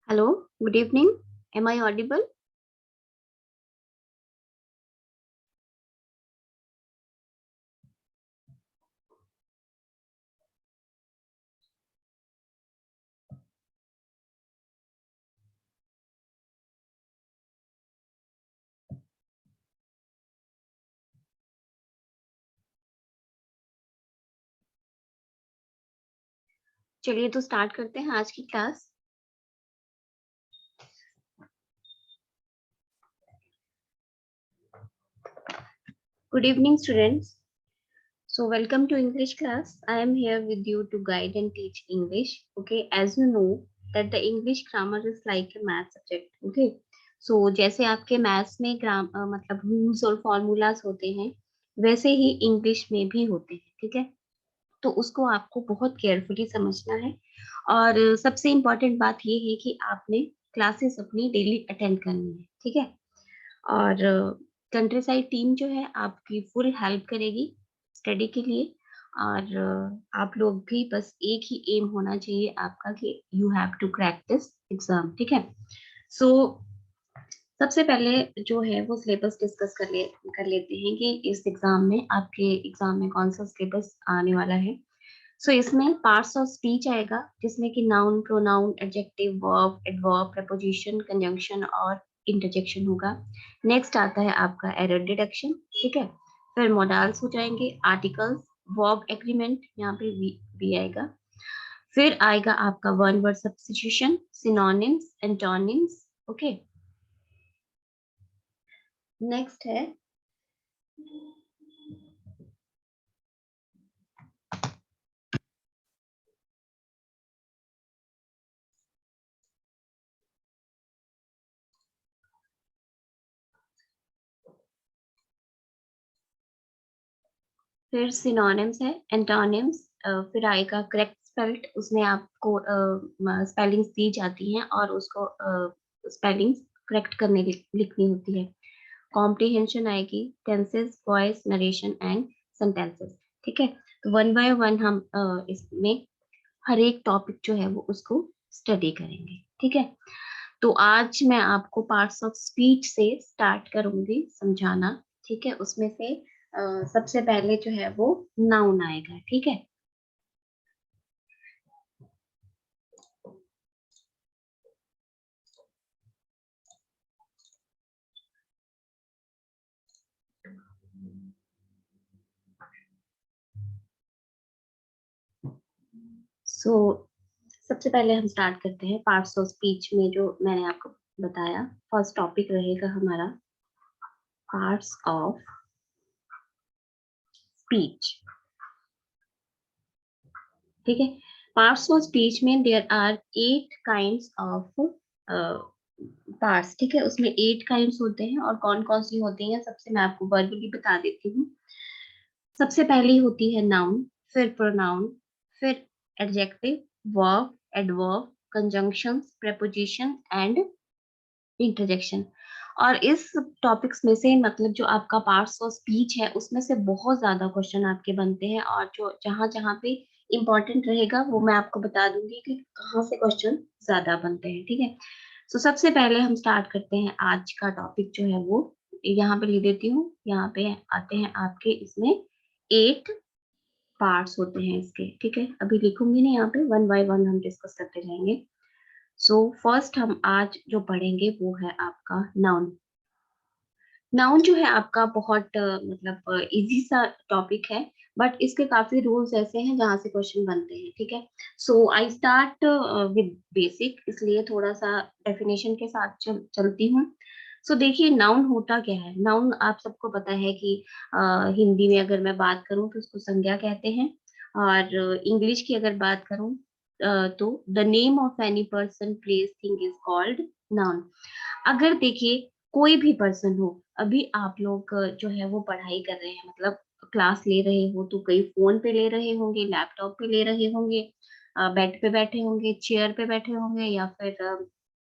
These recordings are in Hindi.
Hello, good evening. Am I audible? चलिए तो स्टार्ट करते हैं आज की class. Good evening, students. So, welcome to English class. I am here with you to guide and teach English. Okay, as you know that the English grammar is like a math subject. Okay, so जैसे आपके मैथ्स में मतलब रूल्स और फॉर्मूलाज होते हैं, वैसे ही इंग्लिश में भी होते हैं। ठीक है, तो उसको आपको बहुत केयरफुली समझना है। और सबसे इम्पोर्टेंट बात ये है कि आपने क्लासेस अपनी डेली अटेंड करनी है। ठीक है, और कंट्री साइड टीम जो है आपकी फुल हेल्प करेगी स्टडी के लिए। और आप लोग भी बस एक ही एम होना चाहिए आपका कि you have to crack this exam. ठीक है, सो सबसे पहले जो है वो सिलेबस डिस्कस कर लेते हैं कि इस एग्जाम में आपके एग्जाम में कौन सा सिलेबस आने वाला है। सो इसमें पार्ट्स ऑफ स्पीच आएगा, जिसमें कि noun, pronoun, adjective, verb, adverb, preposition, conjunction और इंटरजेक्शन होगा। नेक्स्ट आता है आपका एरर डिडक्शन। ठीक है, फिर मॉडल्स हो जाएंगे, आर्टिकल्स, वर्ब एग्रीमेंट, यहाँ पे भी आएगा। फिर आएगा आपका one word substitution, synonyms, antonyms. Okay, next है फिर सिनोनिम्स है, एंटोनिम्स, फिर आएगा करेक्ट स्पेल्ड, उसमें आपको स्पेलिंग्स दी जाती हैं और उसको स्पेलिंग्स करेक्ट करने लिखनी होती है। कॉम्प्रिहेंशन आएगी, tenses, voice, narration and sentences. ठीक है, तो वन बाय वन हम इसमें हर एक टॉपिक जो है वो उसको स्टडी करेंगे। ठीक है, तो आज मैं आपको पार्ट्स ऑफ स्पीच से स्टार्ट करूंगी समझाना। ठीक है, उसमें से सबसे पहले जो है वो नाउन आएगा। ठीक है, सो सबसे पहले हम स्टार्ट करते हैं पार्ट्स ऑफ स्पीच में। जो मैंने आपको बताया, फर्स्ट टॉपिक रहेगा हमारा पार्ट्स ऑफ स्पीच। ठीक है, पार्ट्स ऑफ स्पीच में there are 8 kinds of parts. ठीक है, उसमें 8 काइंड्स होते हैं और कौन कौन सी होती हैं सबसे मैं आपको वर्बली बता देती हूँ। सबसे पहली होती है नाउन, फिर प्रोनाउन, फिर adjective, verb, adverb, conjunctions, preposition and interjection. और इस टॉपिक्स में से मतलब जो आपका पार्ट्स ऑफ स्पीच है उसमें से बहुत ज्यादा क्वेश्चन आपके बनते हैं, और जो जहां जहां पे इम्पोर्टेंट रहेगा वो मैं आपको बता दूंगी कि कहाँ से क्वेश्चन ज्यादा बनते हैं। ठीक है, तो सबसे पहले हम स्टार्ट करते हैं आज का टॉपिक जो है वो यहाँ पे ले देती हूँ। यहाँ पे आते हैं आपके, इसमें 8 पार्ट्स होते हैं इसके। ठीक है, अभी लिखूंगी नहीं, यहाँ पे वन बाय वन हम डिस्कस करते जाएंगे। सो फर्स्ट हम आज जो पढ़ेंगे वो है आपका नाउन। नाउन जो है आपका बहुत मतलब इजी सा टॉपिक है, बट इसके काफी रूल्स ऐसे हैं जहाँ से क्वेश्चन बनते हैं। ठीक है, सो आई स्टार्ट विद बेसिक, इसलिए थोड़ा सा डेफिनेशन के साथ चलती हूँ। सो देखिए, नाउन होता क्या है। नाउन आप सबको पता है कि हिंदी में अगर मैं बात करूँ तो उसको संज्ञा कहते हैं, और इंग्लिश की अगर बात करूँ तो the name of any person, place, thing is called noun. अगर देखिए कोई भी पर्सन हो, अभी आप लोग जो है वो पढ़ाई कर रहे हैं, मतलब क्लास ले रहे हो, तो कई फोन पे ले रहे होंगे, लैपटॉप पे ले रहे होंगे, बेड पे बैठे होंगे, चेयर पे बैठे होंगे, या फिर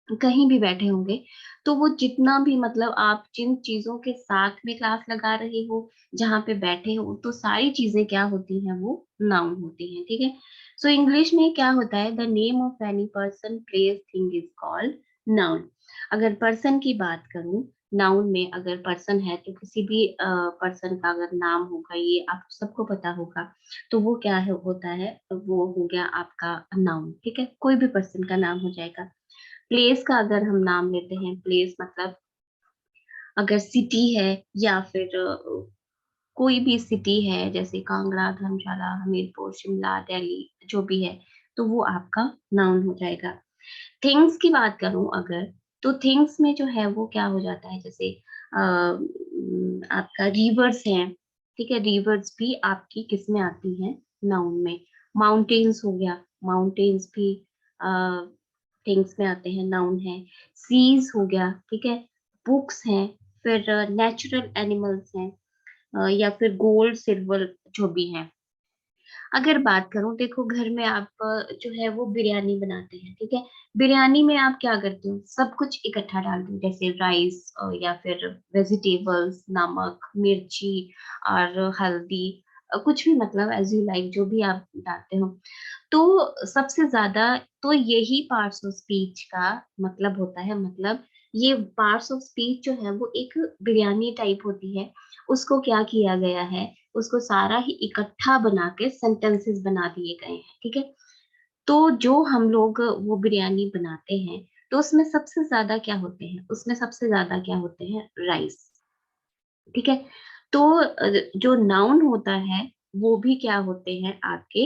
कहीं भी बैठे होंगे। तो वो जितना भी मतलब आप जिन चीजों के साथ में क्लास लगा रहे हो, जहाँ पे बैठे हो, तो सारी चीजें क्या होती हैं, वो नाउन होती हैं। ठीक है, सो इंग्लिश में क्या होता है, the name of any person place thing is called noun. अगर पर्सन की बात करूं, नाउन में अगर पर्सन है तो किसी भी पर्सन का अगर नाम होगा, ये आप सबको पता होगा, तो वो क्या है होता है, वो हो गया आपका नाउन। ठीक है, कोई भी पर्सन का नाम हो जाएगा। प्लेस का अगर हम नाम लेते हैं, प्लेस मतलब अगर सिटी है या फिर कोई भी सिटी है, जैसे कांगड़ा, धर्मशाला, हमीरपुर, शिमला, दिल्ली, जो भी है, तो वो आपका नाउन हो जाएगा। थिंग्स की बात करूं अगर, तो थिंग्स में जो है वो क्या हो जाता है, जैसे आपका रिवर्स है। ठीक है, रिवर्स भी आपकी किस में आती है, नाउन में। माउंटेन्स हो गया, माउंटेन्स भी थिंग्स में आते हैं, नाउन है। सीज हो गया, ठीक है। बुक्स हैं, फिर नेचुरल एनिमल्स हैं, या फिर गोल्ड सिल्वर जो भी है। अगर बात करूं, देखो घर में आप जो है वो बिरयानी बनाते हैं, ठीक है। बिरयानी में आप क्या करते हो, सब कुछ इकट्ठा डालते हो, जैसे राइस या फिर वेजिटेबल्स, नमक, मिर्ची और हल्दी, कुछ भी, मतलब एज यू लाइक, जो भी आप डालते हो। तो सबसे ज्यादा तो यही पार्ट्स ऑफ स्पीच का मतलब होता है, मतलब ये पार्ट्स ऑफ स्पीच जो है वो एक बिरयानी टाइप होती है। उसको क्या किया गया है, उसको सारा ही इकट्ठा बना के सेंटेंसेस बना दिए गए हैं, ठीक है। तो जो हम लोग वो बिरयानी बनाते हैं, तो उसमें सबसे ज्यादा क्या होते हैं, उसमें सबसे ज्यादा क्या होते हैं, राइस। ठीक है। तो जो नाउन होता है वो भी क्या होते हैं आपके,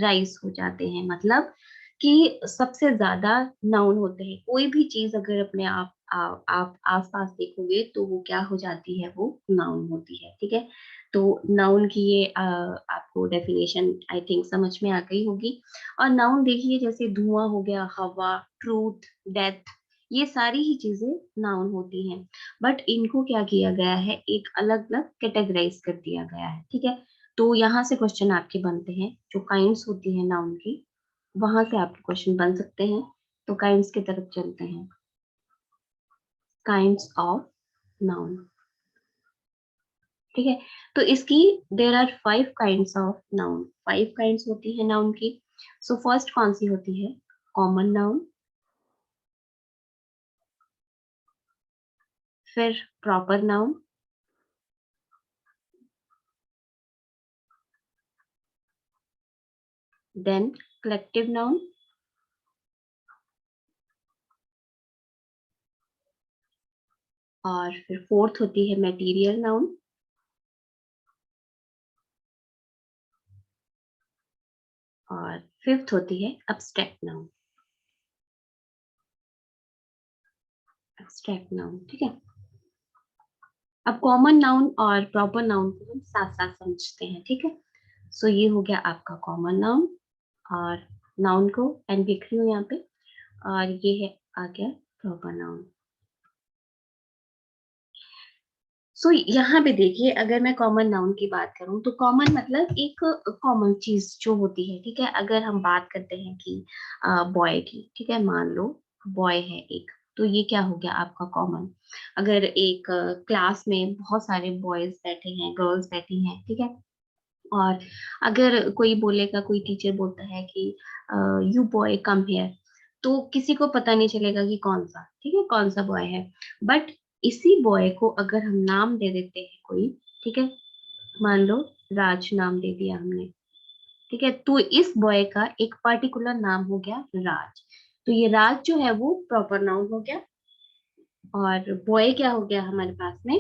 राइस हो जाते हैं। मतलब कि सबसे ज्यादा नाउन होते हैं। कोई भी चीज अगर अपने आप आसपास देखोगे तो वो क्या हो जाती है, वो नाउन होती है। ठीक है। तो नाउन की ये आपको डेफिनेशन आई थिंक समझ में आ गई होगी। और नाउन देखिए, जैसे धुआं हो गया, हवा, ट्रूथ, डेथ, ये सारी ही चीजें नाउन होती हैं। बट इनको क्या किया गया है, एक अलग अलग कैटेगराइज कर दिया गया है। ठीक है। तो यहाँ से क्वेश्चन आपके बनते हैं, जो काइंड्स होती है नाउन की, वहां से आपके क्वेश्चन बन सकते हैं। तो काइंड्स की तरफ चलते हैं। Kinds of noun. ठीक है। तो इसकी there are 5 kinds of noun. 5 kinds होती है नाउन की। सो फर्स्ट कौन सी होती है, कॉमन नाउन, फिर proper noun, then collective noun, और फिर फोर्थ होती है मटेरियल नाउन, और फिफ्थ होती है abstract नाउन। abstract नाउन, ठीक है। अब कॉमन नाउन और प्रॉपर नाउन को हम साथ साथ समझते हैं, ठीक है। सो ये हो गया आपका कॉमन नाउन, और नाउन को एंड लिख रही हूँ यहाँ पे, और ये है आ गया प्रॉपर नाउन। सो यहाँ पे देखिए, अगर मैं कॉमन नाउन की बात करूँ, तो कॉमन मतलब एक कॉमन चीज जो होती है। ठीक है। अगर हम बात करते हैं कि बॉय की, ठीक है, मान लो बॉय है एक, तो ये क्या हो गया आपका कॉमन। अगर एक क्लास में बहुत सारे बॉयज बैठे हैं, गर्ल्स बैठी हैं, ठीक है, और अगर कोई बोलेगा, कोई टीचर बोलता है कि यू बॉय कम हियर, तो किसी को पता नहीं चलेगा कि कौन सा, ठीक है, कौन सा बॉय है। बट इसी बॉय को अगर हम नाम दे देते हैं कोई, ठीक है, मान लो राज नाम दे दिया हमने, ठीक है, तो इस बॉय का एक पर्टिकुलर नाम हो गया राज। तो ये राज जो है वो प्रॉपर नाउन हो गया, और बॉय क्या हो गया हमारे पास में,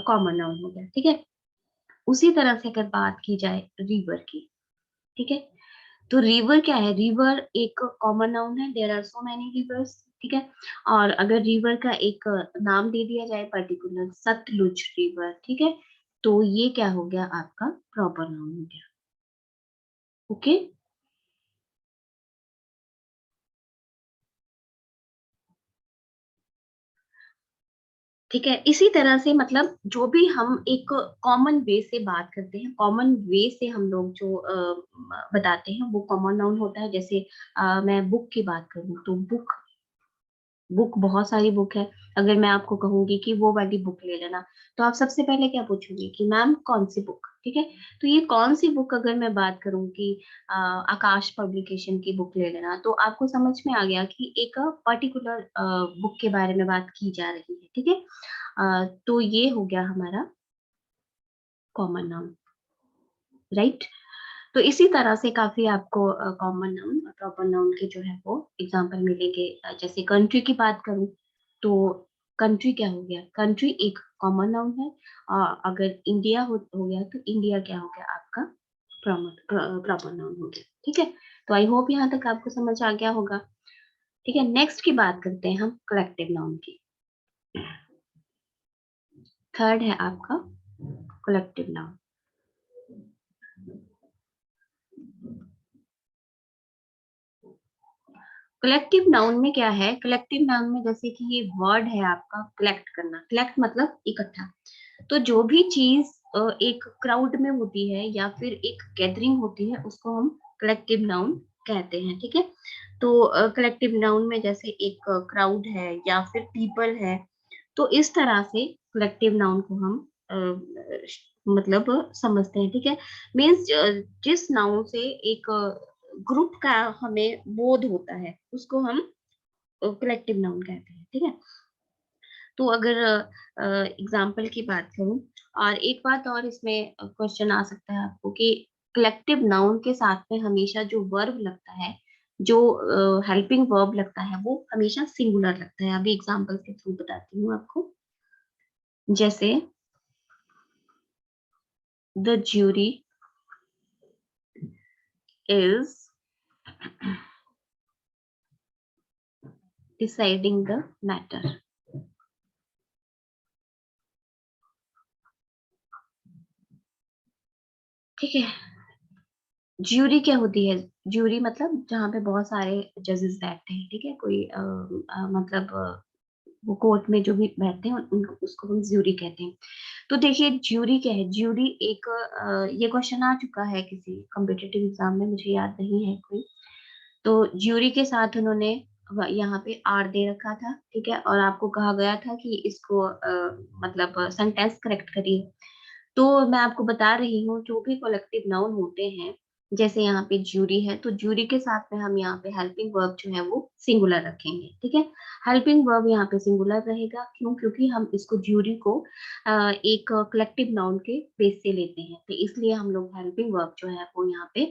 कॉमन नाउन हो गया। ठीक है। उसी तरह से अगर बात की जाए रिवर की, ठीक है, तो रिवर क्या है, रिवर एक कॉमन नाउन है, there are so many rivers, ठीक है। और अगर रिवर का एक नाम दे दिया जाए पर्टिकुलर, सतलुज रिवर, ठीक है, तो ये क्या हो गया आपका प्रॉपर नाउन हो गया। ओके। ठीक है, इसी तरह से मतलब जो भी हम एक कॉमन वे से बात करते हैं, कॉमन वे से हम लोग जो बताते हैं, वो कॉमन नाउन होता है। जैसे मैं बुक की बात करूँ, तो बुक, बुक बहुत सारी बुक है। अगर मैं आपको कहूंगी कि वो वाली बुक ले लेना, तो आप सबसे पहले क्या पूछोगे कि मैम कौन सी बुक, ठीक है। तो ये कौन सी बुक, अगर मैं बात करूं कि आकाश पब्लिकेशन की बुक ले लेना, तो आपको समझ में आ गया कि एक पर्टिकुलर बुक के बारे में बात की जा रही है, ठीक है। तो ये हो गया हमारा कॉमन नाउन, राइट। तो इसी तरह से काफी आपको कॉमन नाउन और प्रॉपर नाउन के जो है वो एग्जांपल मिलेंगे। जैसे कंट्री की बात करूं तो कंट्री क्या हो गया, कंट्री एक कॉमन नाउन है। अगर इंडिया हो गया तो इंडिया क्या हो गया आपका प्रॉपर नाउन हो गया, ठीक है। तो आई होप यहाँ तक आपको समझ आ गया होगा, ठीक है। नेक्स्ट की बात करते हैं हम कलेक्टिव नाउन की। थर्ड है आपका कलेक्टिव नाउन। कलेक्टिव नाउन में क्या है, कलेक्टिव नाउन में जैसे कि ये वर्ड है आपका कलेक्ट करना, कलेक्ट मतलब इकट्ठा। तो जो भी चीज एक क्राउड में होती है या फिर एक गैदरिंग होती है उसको हम कलेक्टिव नाउन कहते हैं, ठीक है। तो कलेक्टिव नाउन में जैसे एक क्राउड है या फिर पीपल है, तो इस तरह से कलेक्टिव नाउन को हम मतलब समझते हैं, ठीक है। मीन्स जिस नाउन से एक ग्रुप का हमें बोध होता है उसको हम कलेक्टिव नाउन कहते हैं, ठीक है। तो अगर एग्जाम्पल की बात करूं, और एक बात और इसमें क्वेश्चन आ सकता है आपको कि कलेक्टिव नाउन के साथ में हमेशा जो वर्ब लगता है, जो हेल्पिंग वर्ब लगता है, वो हमेशा सिंगुलर लगता है। अभी एग्जाम्पल के थ्रू बताती हूँ आपको। जैसे the jury is deciding the matter, ठीक है। ज्यूरी क्या होती है, ज्यूरी मतलब जहाँ पे बहुत सारे जजेस बैठते हैं, ठीक है। कोई मतलब वो कोर्ट में जो भी बैठते हैं उनको, उसको हम ज्यूरी कहते हैं। तो देखिए ज्यूरी क्या है, ज्यूरी एक ये क्वेश्चन आ चुका है किसी कॉम्पिटिटिव एग्जाम में, मुझे याद नहीं है कोई। तो ज्यूरी के साथ उन्होंने यहाँ पे आर दे रखा था, ठीक है, और आपको कहा गया था कि इसको मतलब सेंटेंस करेक्ट करिए। तो मैं आपको बता रही हूँ जो भी कलेक्टिव नाउन होते हैं, जैसे यहाँ पे ज्यूरी है, तो ज्यूरी के साथ में हम यहाँ पे हेल्पिंग वर्ब जो है वो सिंगुलर रखेंगे, ठीक है। हेल्पिंग वर्ब यहाँ पे सिंगुलर रहेगा, क्यों? क्योंकि हम इसको ज्यूरी को एक कलेक्टिव नाउन के बेस से लेते हैं, तो इसलिए हम लोग हेल्पिंग वर्ब जो है वो यहाँ पे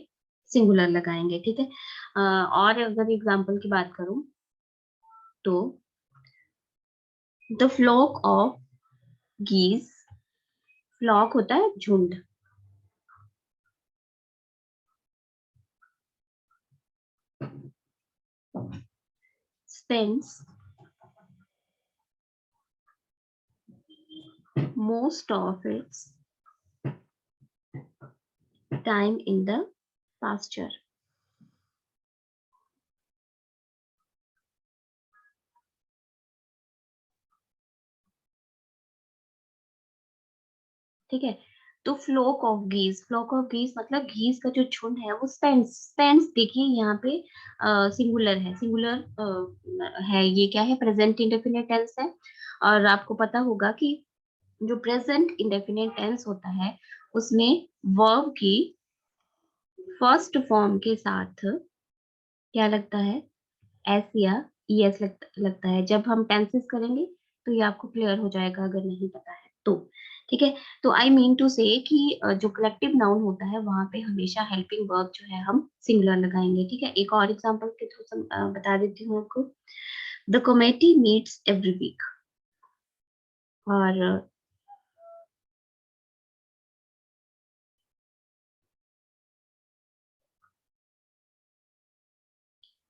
सिंगुलर लगाएंगे, ठीक है। और अगर एग्जाम्पल की बात करूं तो द फ्लॉक ऑफ गीज, फ्लॉक होता है झुंड, spends most of its time in the pasture, ठीक है। तो फ्लोक ऑफ गीज मतलब घीस का जो झुंड है वो स्पेंस, स्पेंस देखिए यहाँ पे सिंगुलर है, सिंगुलर है, ये क्या है, प्रेजेंट इंडेफिनिट टेंस है। और आपको पता होगा कि जो प्रेजेंट इंडेफिनिट टेंस होता है उसमें वर्ब की फर्स्ट फॉर्म के साथ क्या लगता है, एस या ईएस लगता है। जब हम टेंसेस करेंगे तो ये आपको क्लियर हो जाएगा अगर नहीं पता है तो, ठीक है। तो आई मीन टू से कि जो कलेक्टिव नाउन होता है वहां पे हमेशा हेल्पिंग वर्ब जो है हम सिंगुलर लगाएंगे, ठीक है। एक और एग्जांपल के थ्रू बता देती हूँ आपको। The committee meets every week, और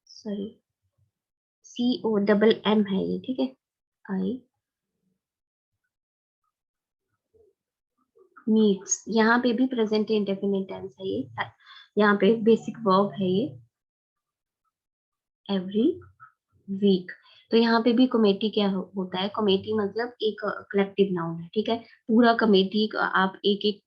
sorry, C O double M है ये, ठीक है। आई मीट्स, यहाँ पे भी प्रेजेंट इंडेफिनिट टेंस है ये, यहाँ पे बेसिक वर्ब है ये, एवरी वीक। तो यहाँ पे भी कमेटी क्या होता है, कमेटी मतलब एक कलेक्टिव नाउन है, ठीक है। पूरा कमेटी आप एक एक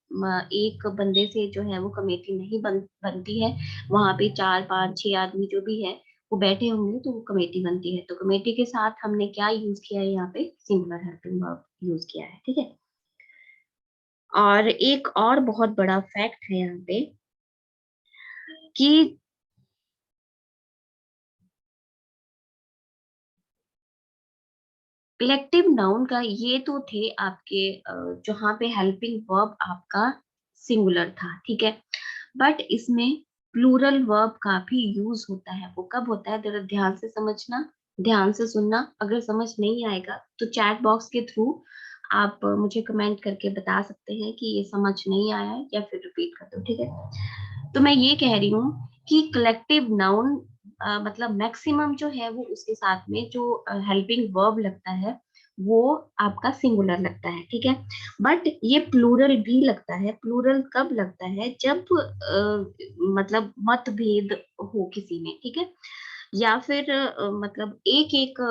एक बंदे से जो है वो कमेटी नहीं बनती है, वहां पे 4 5 6 आदमी जो भी है वो बैठे होंगे तो वो कमेटी बनती है। तो कमेटी के साथ हमने क्या यूज किया है, यहाँ पे सिंगुलर हेल्पिंग वर्ब यूज किया है, ठीक है। और एक और बहुत बड़ा फैक्ट है यहाँ पे कि कलेक्टिव नाउन का ये तो थे आपके जहाँ पे हेल्पिंग वर्ब आपका सिंगुलर था, ठीक है। बट इसमें प्लूरल वर्ब का भी यूज होता है। वो कब होता है, जरा ध्यान से समझना, ध्यान से सुनना। अगर समझ नहीं आएगा तो चैट बॉक्स के थ्रू आप मुझे कमेंट करके बता सकते हैं कि ये समझ नहीं आया है, या फिर रिपीट कर दो, ठीक है। तो मैं ये कह रही हूँ कि कलेक्टिव नाउन मतलब मैक्सिमम जो है वो उसके साथ में जो हेल्पिंग वर्ब लगता है वो आपका सिंगुलर लगता है, ठीक है। बट ये प्लूरल भी लगता है। प्लूरल कब लगता है, जब मतलब मतभेद हो किसी में, ठीक है, या फिर मतलब एक एक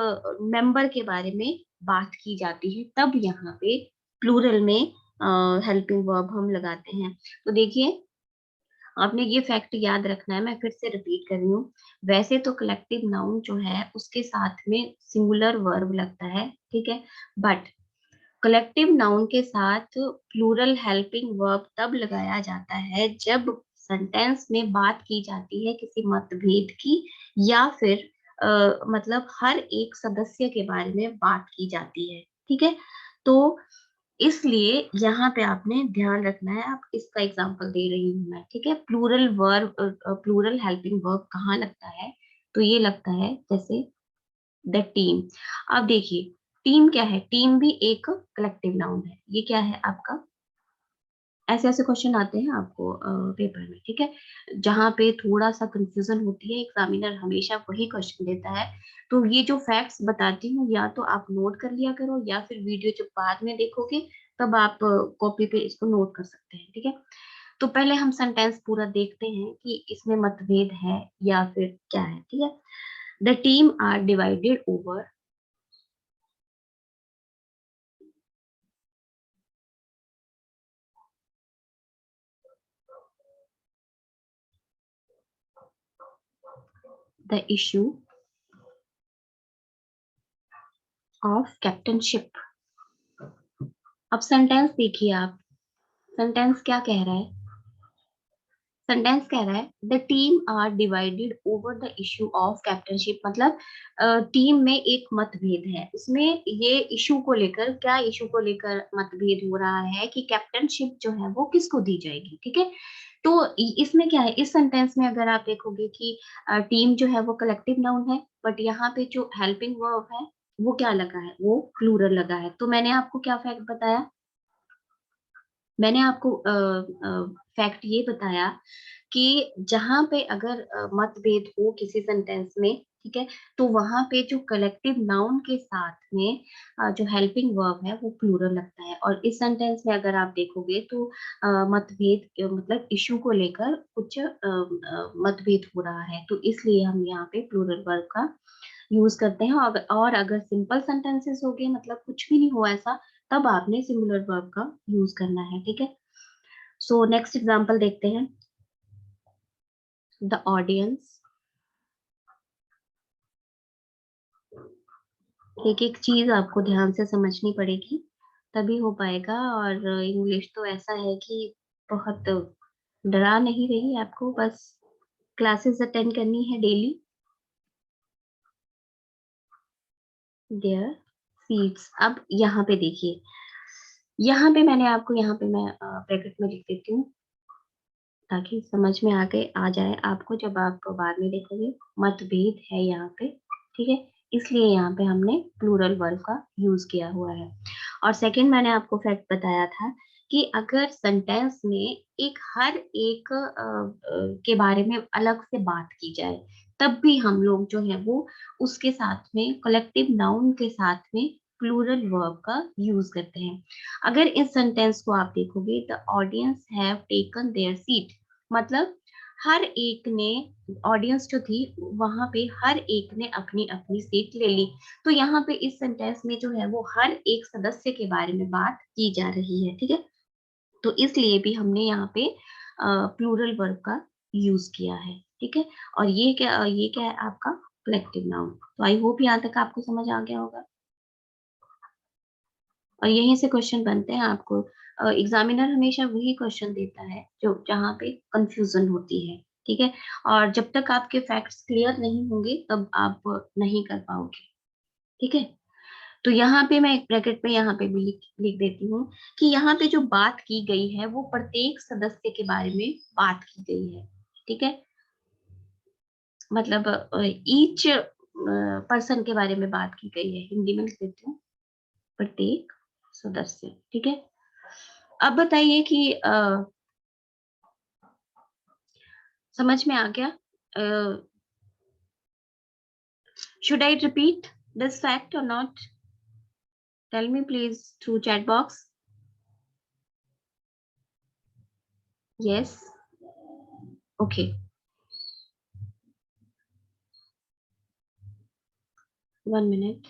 मेंबर के बारे में बात की जाती है, तब यहाँ पे प्लूरल में हेल्पिंग वर्ब हम लगाते हैं। तो देखिए, आपने ये फैक्ट याद रखना है, मैं फिर से रिपीट कर रही हूँ। वैसे तो कलेक्टिव नाउन जो है उसके साथ में सिंगुलर वर्ब लगता है, ठीक है, बट कलेक्टिव नाउन के साथ प्लूरल हेल्पिंग वर्ब तब लगाया जाता है जब सेंटेंस में बात की जाती है किसी मतभेद की, या फिर मतलब हर एक सदस्य के बारे में बात की जाती है, ठीक है। तो इसलिए यहाँ पे आपने ध्यान रखना है। आप इसका एग्जांपल दे रही हूँ मैं, ठीक है। Plural verb, plural helping verb कहाँ लगता है, तो ये लगता है जैसे द टीम। अब देखिए, टीम क्या है, टीम भी एक कलेक्टिव नाउन है। ये क्या है आपका, ऐसे ऐसे क्वेश्चन आते हैं आपको पेपर में, ठीक है, जहाँ पे थोड़ा सा कंफ्यूजन होती है। एग्जामिनर हमेशा वही क्वेश्चन देता है। तो ये जो फैक्ट्स बताती हूँ, या तो आप नोट कर लिया करो, या फिर वीडियो जब बाद में देखोगे तब आप कॉपी पे इसको नोट कर सकते हैं, ठीक है। तो पहले हम सेंटेंस पूरा देखते हैं कि इसमें मतभेद है या फिर क्या है, ठीक है। The team are divided over the issue of captainship. अब सेंटेंस देखिए आप, सेंटेंस क्या कह रहा है, सेंटेंस कह रहा है the team are divided over the issue of captainship. मतलब टीम में एक मतभेद है, उसमें ये इशू को लेकर, क्या इशू को लेकर मतभेद हो रहा है कि कैप्टनशिप जो है वो किसको दी जाएगी, ठीक है। तो इसमें क्या है, इस सेंटेंस में अगर आप देखोगे कि टीम जो है वो कलेक्टिव नाउन है, बट यहाँ पे जो हेल्पिंग वर्ब है वो क्या लगा है, वो प्लूरल लगा है। तो मैंने आपको क्या फैक्ट बताया, मैंने आपको फैक्ट ये बताया कि जहां पे अगर मतभेद हो किसी सेंटेंस में, ठीक है, तो वहां पे जो कलेक्टिव नाउन के साथ में जो हेल्पिंग वर्ब है वो प्लूरल लगता है। और इस सेंटेंस में अगर आप देखोगे तो मतभेद मतलब इशू को लेकर कुछ मतभेद हो रहा है, तो इसलिए हम यहाँ पे प्लूरल वर्ब का यूज करते हैं। और अगर सिंपल सेंटेंसेस हो गए, मतलब कुछ भी नहीं हुआ ऐसा, तब आपने सिंगुलर वर्ब का यूज करना है, ठीक है। सो नेक्स्ट एग्जांपल देखते हैं। द ऑडियंस, एक एक चीज आपको ध्यान से समझनी पड़ेगी, तभी हो पाएगा। और इंग्लिश तो ऐसा है कि बहुत डरा नहीं रही आपको, बस क्लासेस अटेंड करनी है डेली। There seats. अब यहाँ पे देखिए, यहाँ पे मैंने आपको, यहाँ पे मैं ब्रैकेट में लिख देती हूँ ताकि समझ में आ जाए आपको जब आप बाद में देखोगे। मतभेद है यहाँ पे, ठीक है, इसलिए यहाँ पे हमने प्लूरल वर्ब का यूज किया हुआ है। और सेकंड, मैंने आपको फैक्ट बताया था कि अगर सेंटेंस में एक हर एक के बारे में अलग से बात की जाए, तब भी हम लोग जो है वो उसके साथ में कलेक्टिव नाउन के साथ में प्लूरल वर्ब का यूज करते हैं। अगर इस सेंटेंस को आप देखोगे, the audience have taken there seat, मतलब हर एक ने, ऑडियंस जो थी वहां पे हर एक ने अपनी अपनी सीट ले ली। तो यहाँ पे इस सेंटेंस में जो है वो हर एक सदस्य के बारे में बात की जा रही है, ठीक है। तो इसलिए भी हमने यहाँ पे प्लूरल वर्ब का यूज किया है, ठीक है। और ये क्या है आपका कलेक्टिव नाउन। तो आई होप यहाँ तक आपको समझ आ गया होगा। और यहीं से क्वेश्चन बनते हैं आपको एग्जामिनर हमेशा वही क्वेश्चन देता है जो जहाँ पे कंफ्यूजन होती है, ठीक है। और जब तक आपके फैक्ट्स क्लियर नहीं होंगे तब आप नहीं कर पाओगे, ठीक है। तो यहाँ पे मैं एक ब्रैकेट में यहाँ पे भी लिख देती हूँ कि यहाँ पे जो बात की गई है वो प्रत्येक सदस्य के बारे में बात की गई है, ठीक है। मतलब ईच पर्सन के बारे में बात की गई है, हिंदी में लिख देती हूँ प्रत्येक सदस्य, ठीक है। अब बताइए कि समझ में आ गया? Should I repeat this fact और not? Tell me please through chat box. Yes, okay, 1 minute.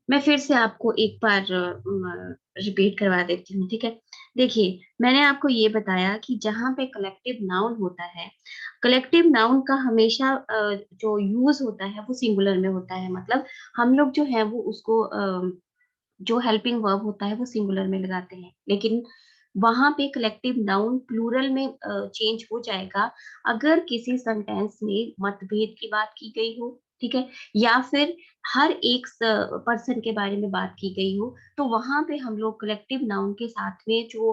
मैं फिर से आपको एक बार रिपीट करवा देती हूँ, ठीक है। देखिए, मैंने आपको ये बताया कि जहाँ पे कलेक्टिव नाउन होता है, कलेक्टिव नाउन का हमेशा जो यूज होता है वो सिंगुलर में होता है। मतलब हम लोग जो है वो उसको जो हेल्पिंग वर्ब होता है वो सिंगुलर में लगाते हैं, लेकिन वहां पे कलेक्टिव नाउन प्लूरल में चेंज हो जाएगा अगर किसी सेंटेंस में मतभेद की बात की गई हो, ठीक है, या फिर हर एक पर्सन के बारे में बात की गई हो, तो वहां पे हम लोग कलेक्टिव नाउन के साथ में जो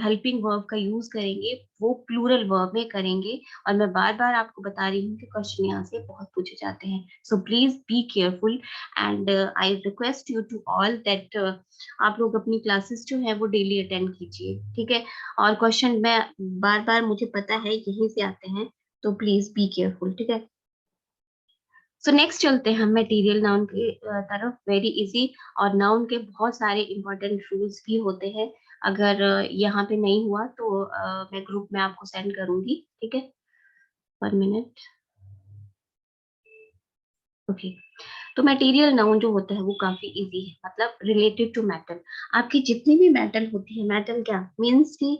हेल्पिंग वर्ब का यूज करेंगे वो प्लूरल वर्ब में करेंगे। और मैं बार बार आपको बता रही हूँ कि क्वेश्चन यहाँ से बहुत पूछे जाते हैं, so please be careful and I request you to all that आप लोग अपनी क्लासेस जो है वो डेली अटेंड कीजिए, ठीक है। और क्वेश्चन मैं बार बार मुझे पता है यहीं से आते हैं, तो प्लीज बी केयरफुल, ठीक है। सो नेक्स्ट चलते हैं हम मटेरियल नाउन की तरफ। वेरी इजी, और नाउन के बहुत सारे इंपॉर्टेंट रूल्स भी होते हैं। अगर यहाँ पे नहीं हुआ तो मैं ग्रुप में आपको सेंड करूंगी, ठीक है। 1 मिनट, ओके। तो मटेरियल नाउन जो होता है वो काफी इजी है, मतलब रिलेटेड टू मेटल। आपकी जितनी भी मेटल होती है, मेटल क्या मीन्स कि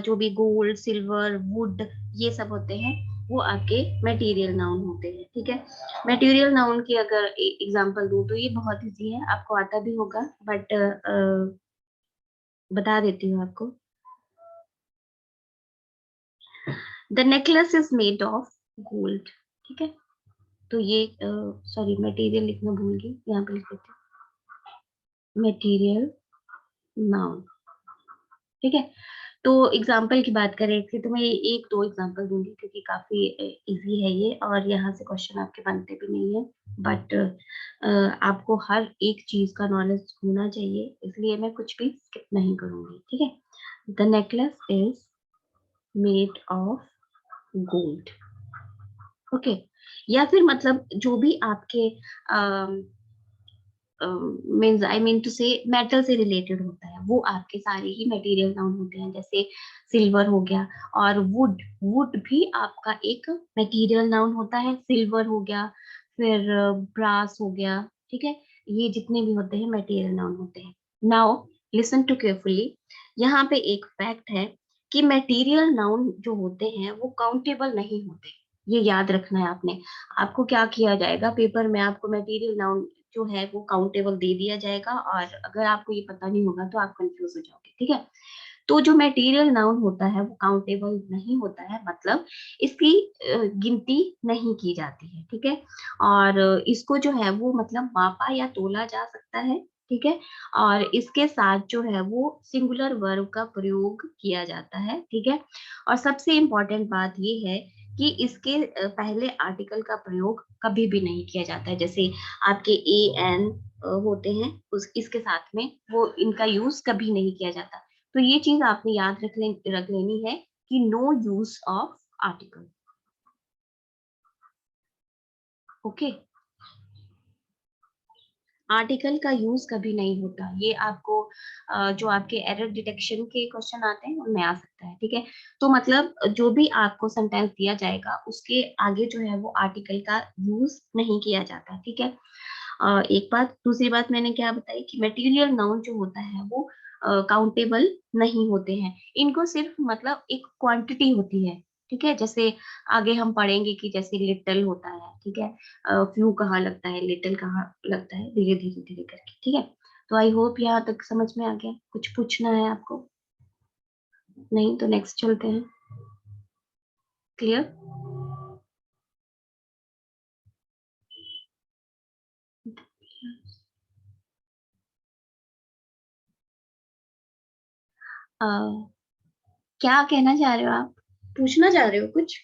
जो भी गोल्ड, सिल्वर, वुड, ये सब होते हैं, वो आपके मटेरियल नाउन होते हैं, ठीक है। मटेरियल नाउन की अगर एग्जांपल दूं तो ये बहुत इजी है, आपको आता भी होगा, बट बता देती हूँ आपको। The necklace is made of gold, ठीक है। तो ये सॉरी, मटेरियल लिखना भूल गई, यहाँ पे लिख देती हूँ मटेरियल नाउन, ठीक है। तो एग्जाम्पल की बात करें इसकी, तो मैं एक दो एग्जाम्पल दूंगी क्योंकि काफी इजी है ये, और यहाँ से क्वेश्चन आपके बनते भी नहीं है। बट आपको हर एक चीज का नॉलेज होना चाहिए, इसलिए मैं कुछ भी स्किप नहीं करूंगी, ठीक है। The necklace is made of gold, okay. या फिर मतलब जो भी आपके मीन्स आई मीन टू से मेटल से रिलेटेड होता है वो आपके सारे ही मटेरियल नाउन होते हैं, जैसे सिल्वर हो गया। और वुड, वुड भी आपका एक मटेरियल नाउन होता है, सिल्वर हो गया, फिर ब्रास हो गया, ठीक है। ये जितने भी होते हैं मटेरियल नाउन होते हैं। नाउ लिसन टू केयरफुली, यहाँ पे एक फैक्ट है कि मटेरियल नाउन जो होते हैं वो काउंटेबल नहीं होते, ये याद रखना है आपने। आपको क्या किया जाएगा, पेपर में आपको मटेरियल नाउन जो है वो काउंटेबल दे दिया जाएगा, और अगर आपको ये पता नहीं होगा तो आप कंफ्यूज हो जाओगे, ठीक है। तो जो मटेरियल नाउन होता है वो काउंटेबल नहीं होता है, मतलब इसकी गिनती नहीं की जाती है, ठीक है। और इसको जो है वो मतलब मापा या तोला जा सकता है, ठीक है। और इसके साथ जो है वो सिंगुलर वर्ब का प्रयोग किया जाता है, ठीक है। और सबसे इम्पोर्टेंट बात ये है कि इसके पहले आर्टिकल का प्रयोग कभी भी नहीं किया जाता है, जैसे आपके ए एन होते हैं उस इसके साथ में वो इनका यूज कभी नहीं किया जाता। तो ये चीज आपने याद रख लेनी है कि no use of article, okay. Article का यूज कभी नहीं होता, ये आपको जो आपके एरर डिटेक्शन के क्वेश्चन आते हैं उनमें आ सकता है, ठीक है। तो मतलब जो भी आपको सेंटेंस दिया जाएगा उसके आगे जो है वो आर्टिकल का यूज नहीं किया जाता, ठीक है। एक बात, दूसरी बात मैंने क्या बताई कि मटेरियल नाउन जो होता है वो काउंटेबल नहीं होते हैं, इनको सिर्फ मतलब एक क्वांटिटी होती है, ठीक है। जैसे आगे हम पढ़ेंगे कि जैसे लिटल होता है, ठीक है, फ्लू कहाँ लगता है, लिटिल कहाँ लगता है, धीरे धीरे धीरे करके, ठीक है। तो आई होप यहाँ तक समझ में आ गया। कुछ पूछना है आपको? नहीं तो नेक्स्ट चलते हैं। क्लियर? क्या कहना चाह रहे हो आप? पूछना चाह रहे हो कुछ?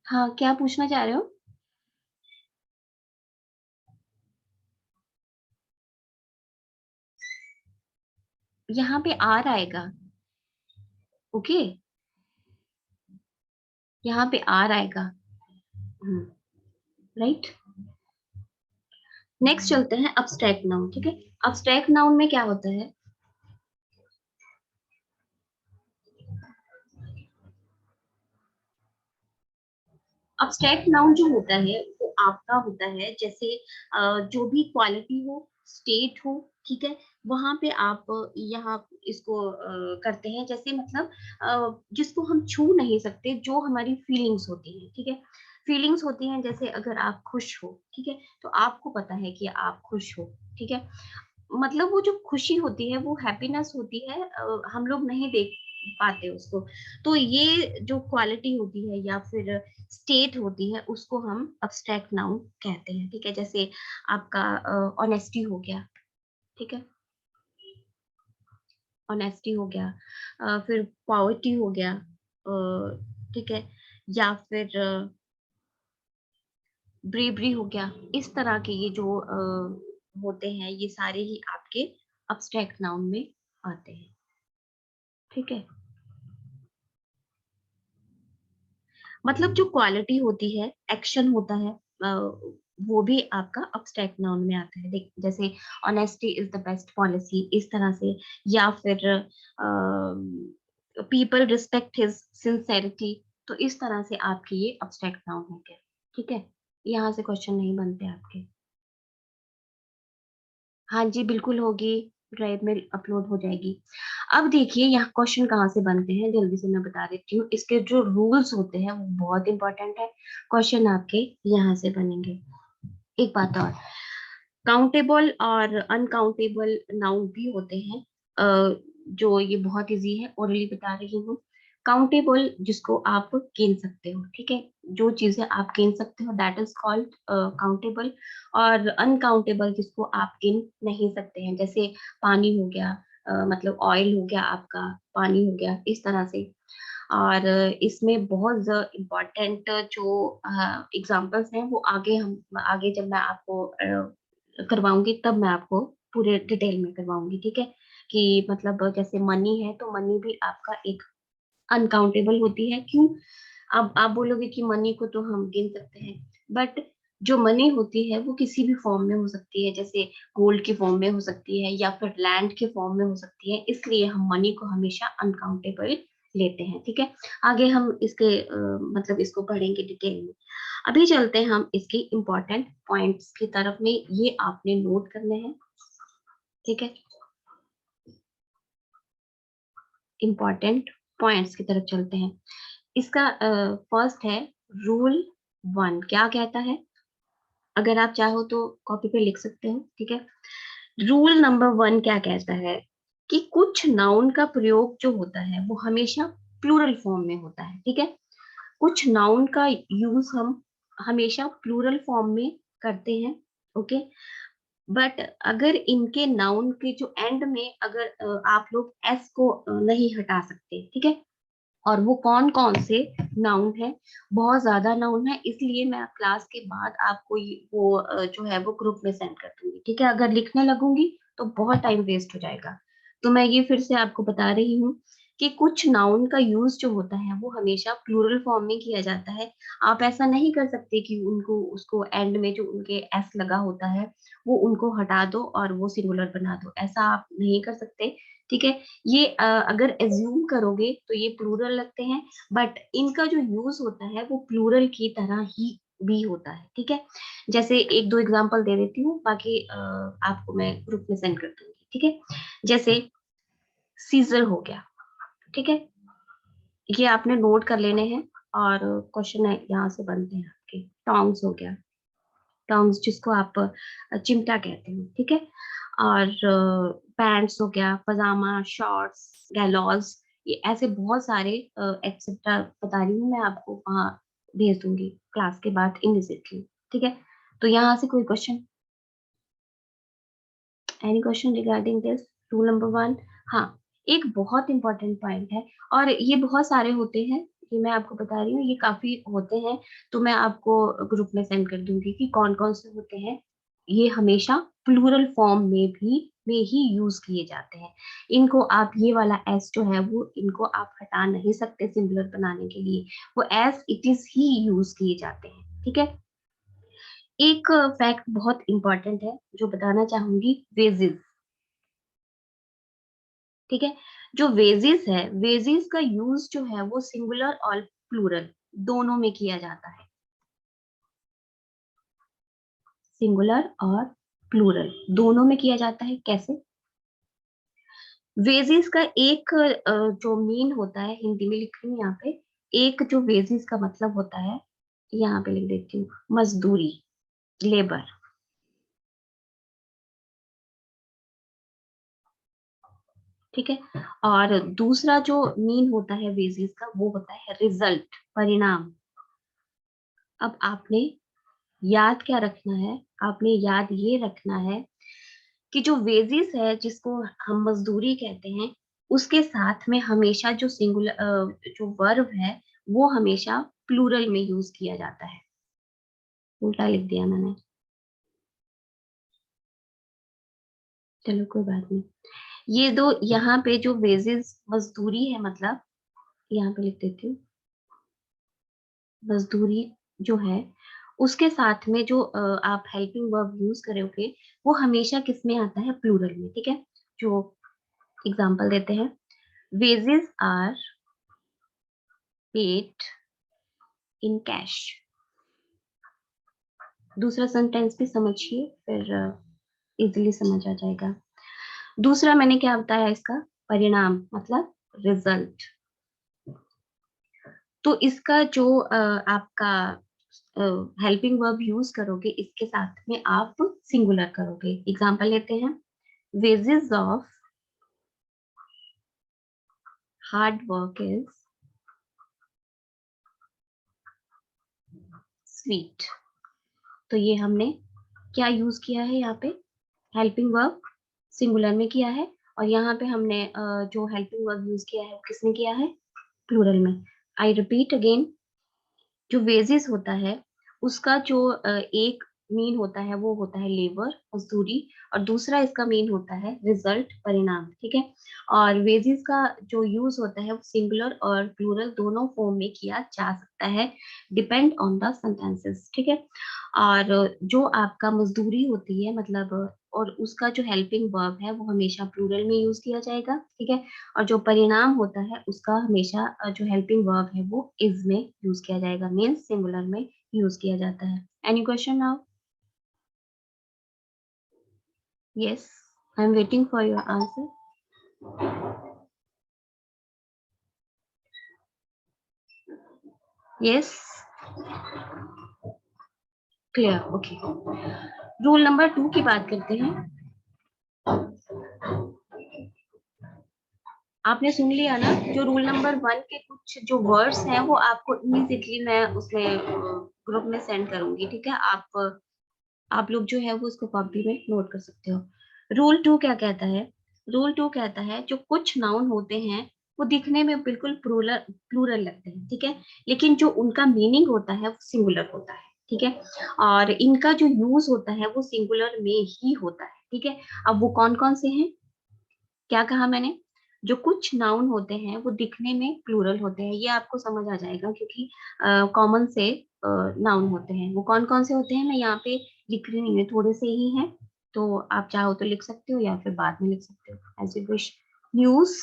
हाँ, क्या पूछना चाह रहे हो? यहाँ पे आर आएगा। ओके, यहाँ पे आर आएगा। राइट। नेक्स्ट चलते हैं अब्स्ट्रैक्ट नाउन। ठीक है, अब्स्ट्रैक्ट नाउन में क्या होता है? अब्स्ट्रैक्ट नाउन जो होता है वो आपका होता है, जैसे जो भी क्वालिटी हो, स्टेट हो, ठीक है, वहां पे आप यहाँ इसको करते हैं। जैसे मतलब जिसको हम छू नहीं सकते, जो हमारी फीलिंग्स होती है, ठीक है, फीलिंग्स होती हैं। जैसे अगर आप खुश हो, ठीक है, तो आपको पता है कि आप खुश हो, ठीक है, मतलब वो जो खुशी होती है, वो हैप्पीनेस होती है, हम लोग नहीं देख पाते उसको। तो ये जो क्वालिटी होती है या फिर स्टेट होती है, उसको हम अब्स्ट्रैक्ट नाउन कहते हैं। ठीक है, जैसे आपका ऑनेस्टी हो गया, ठीक है, ऑनेस्टी हो गया, फिर पॉवर्टी हो गया, ठीक है, या फिर ब्रेवरी हो गया। इस तरह के ये जो होते हैं, ये सारे ही आपके अब्स्ट्रैक्ट नाउन में आते हैं। ठीक है, मतलब जो क्वालिटी होती है, एक्शन होता है, वो भी आपका अब्स्ट्रैक्ट नाउन में आता है। देख, जैसे honesty is the best policy, इस तरह से, या फिर पीपल रिस्पेक्ट हिज सिंसेरिटी। तो इस तरह से आपके ये अब्स्ट्रैक्ट नाउन हो गया। ठीक है, यहाँ से क्वेश्चन नहीं बनते आपके। हाँ जी, बिल्कुल होगी, ड्राइव में अपलोड हो जाएगी। अब देखिए यहाँ क्वेश्चन कहाँ से बनते हैं, जल्दी से मैं बता देती हूँ। इसके जो रूल्स होते हैं वो बहुत इंपॉर्टेंट है। क्वेश्चन आपके यहाँ से बनेंगे। एक बात और, काउंटेबल और अनकाउंटेबल नाउन भी होते हैं। जो ये बहुत इजी है, ओरली बता रही हूँ। काउंटेबल जिसको आप गिन सकते हो, ठीक है, जो चीजें आप गिन सकते हो, दैट इज कॉल्ड काउंटेबल। और अनकाउंटेबल जिसको आप गिन नहीं सकते हैं, जैसे पानी हो गया, मतलब ऑयल हो गया आपका, पानी हो गया, इस तरह से। और इसमें बहुत इम्पोर्टेंट जो एग्जांपल्स हैं वो आगे हम आगे जब मैं आपको करवाऊंगी, तब मैं आपको पूरे डिटेल में करवाऊंगी। ठीक है, कि मतलब जैसे मनी है, तो मनी भी आपका एक अनकाउंटेबल होती है। क्यों? अब आप बोलोगे कि मनी को तो हम गिन सकते हैं, बट जो मनी होती है वो किसी भी फॉर्म में हो सकती है, जैसे गोल्ड के फॉर्म में हो सकती है या फिर लैंड के फॉर्म में हो सकती है, इसलिए हम मनी को हमेशा अनकाउंटेबल लेते हैं। ठीक है, आगे हम इसके मतलब इसको पढ़ेंगे डिटेल में। अभी चलते हैं हम इसके इम्पोर्टेंट पॉइंट्स की तरफ में, ये आपने नोट करने हैं। ठीक है, इम्पोर्टेंट पॉइंट्स की तरफ चलते हैं। इसका फर्स्ट है रूल वन। क्या कहता है? अगर आप चाहो तो कॉपी पे लिख सकते हो। ठीक है, रूल नंबर वन क्या कहता है कि कुछ नाउन का प्रयोग जो होता है वो हमेशा प्लूरल फॉर्म में होता है। ठीक है, कुछ नाउन का यूज हम हमेशा प्लूरल फॉर्म में करते हैं। ओके, बट अगर इनके नाउन के जो एंड में अगर आप लोग एस को नहीं हटा सकते, ठीक है, और वो कौन कौन से नाउन है, बहुत ज्यादा नाउन है, इसलिए मैं क्लास के बाद आपको वो जो है वो ग्रुप में सेंड कर दूंगी। ठीक है, अगर लिखने लगूंगी तो बहुत टाइम वेस्ट हो जाएगा। तो मैं ये फिर से आपको बता रही हूँ कि कुछ नाउन का यूज जो होता है वो हमेशा प्लूरल फॉर्म में किया जाता है। आप ऐसा नहीं कर सकते कि उनको उसको एंड में जो उनके एस लगा होता है वो उनको हटा दो और वो सिंगुलर बना दो, ऐसा आप नहीं कर सकते। ठीक है, ये अगर एज्यूम करोगे तो ये प्लूरल लगते हैं, बट इनका जो यूज होता है वो प्लूरल की तरह ही भी होता है। ठीक है, जैसे एक दो एग्जांपल दे देती हूँ, बाकी आपको मैं ग्रुप में सेंड कर दूंगी। ठीक है, जैसे सीजर हो गया, ठीक है, ये आपने नोट कर लेने हैं, और क्वेश्चन है यहाँ से बनते हैं आपके। टोंग्स हो गया, टॉन्ग्स जिसको आप चिमटा कहते हैं, ठीक है। और पैंट्स हो गया, पजामा, शॉर्ट्स, गैलोज, ये ऐसे बहुत सारे एक्सेट्रा बता रही हूँ मैं आपको, वहाँ भेज दूंगी क्लास के बाद इमीडिएटली, ठीक है। तो यहाँ से कोई question, any question regarding this rule number 1? हाँ, एक बहुत इंपॉर्टेंट पॉइंट है, और ये बहुत सारे होते हैं, ये मैं आपको बता रही हूँ, ये काफी होते हैं, तो मैं आपको ग्रुप में सेंड कर दूंगी कि कौन कौन से होते हैं। ये हमेशा प्लूरल फॉर्म में ही यूज किए जाते हैं। इनको आप, ये वाला एस जो है वो, इनको आप हटा नहीं सकते सिंगुलर बनाने के लिए, वो एज इट इज ही यूज किए जाते हैं, ठीक है। एक फैक्ट बहुत इंपॉर्टेंट है जो बताना चाहूंगी, वेजेस, ठीक है। जो वेजिस है, वेजिस का यूज जो है वो सिंगुलर और प्लूरल दोनों में किया जाता है, सिंगुलर और प्लूरल दोनों में किया जाता है। कैसे? वेजिस का एक जो मीन होता है, हिंदी में लिख रही हूँ यहाँ पे, एक जो वेजिस का मतलब होता है, यहाँ पे लिख देती हूँ, मजदूरी, लेबर, ठीक है। और दूसरा जो मीन होता है वेजिस का, वो होता है रिजल्ट, परिणाम। अब आपने याद क्या रखना है, आपने याद ये रखना है कि जो वेजिस है, जिसको हम मजदूरी कहते हैं, उसके साथ में हमेशा जो सिंगुलर जो वर्ब है, वो हमेशा प्लूरल में यूज किया जाता है। उल्टा लिख दिया मैंने, चलो कोई बात नहीं। ये दो यहाँ पे जो वेजिस मजदूरी है, मतलब यहाँ पे लिख देती हूँ, मजदूरी जो है, उसके साथ में जो आप हेल्पिंग वर्ब यूज करोगे, वो हमेशा किस में आता है? प्लूरल में, ठीक है। जो एग्जांपल देते हैं, wages are paid in cash। दूसरा सेंटेंस भी समझिए, फिर इजीली समझ आ जाएगा। दूसरा मैंने क्या बताया इसका? परिणाम, मतलब रिजल्ट। तो इसका जो आपका हेल्पिंग वर्ब यूज करोगे, इसके साथ में आप सिंगुलर करोगे। एग्जांपल लेते हैं, wages of hard work is sweet. तो ये हमने क्या यूज किया है यहाँ पे? हेल्पिंग वर्ब सिंगुलर में किया है, और यहाँ पे हमने जो हेल्पिंग वर्ब यूज किया है वो किसमें किया है? प्लूरल में। आई रिपीट अगेन, जो वेजेस होता है, उसका जो एक मीन होता है वो होता है लेबर, मजदूरी, और दूसरा इसका मीन होता है रिजल्ट, परिणाम, ठीक है। और वेजेस का जो यूज होता है वो सिंगुलर और प्लूरल दोनों फॉर्म में किया जा सकता है, डिपेंड ऑन द सेंटेंसेस, ठीक है। और जो आपका मजदूरी होती है, मतलब, और उसका जो हेल्पिंग वर्ब है वो हमेशा प्लूरल में यूज किया जाएगा, ठीक है। और जो परिणाम होता है उसका हमेशा जो हेल्पिंग वर्ब है वो इज में यूज किया जाएगा, मीन्स सिंगुलर में यूज किया जाता है। Any question now? Yes, I am waiting for your answer. Yes, clear, okay. Rule number 2 की बात करते हैं। आपने सुन लिया ना, जो रूल नंबर 1 के कुछ जो वर्ड्स हैं वो आपको इमीडिएटली मैं उसमें ग्रुप में सेंड करूंगी, ठीक है। आप लोग जो है वो उसको कॉपी में नोट कर सकते हो। रूल 2 क्या कहता है? रूल 2 कहता है, जो कुछ नाउन होते हैं वो दिखने में बिल्कुल प्लूरल प्लूरल लगते हैं, ठीक है, लेकिन जो उनका मीनिंग होता है वो सिंगुलर होता है, ठीक है। और इनका जो यूज होता है वो सिंगुलर में ही होता है, ठीक है। अब वो कौन कौन से हैं? क्या कहा मैंने? जो कुछ नाउन होते हैं वो दिखने में प्लूरल होते हैं, ये आपको समझ आ जाएगा, क्योंकि कॉमन से नाउन होते हैं। वो कौन कौन से होते हैं मैं यहाँ पे लिख रही नहीं है, थोड़े से ही हैं, तो आप चाहो तो लिख सकते हो या फिर बाद में लिख सकते हो, एज यू विश। न्यूज,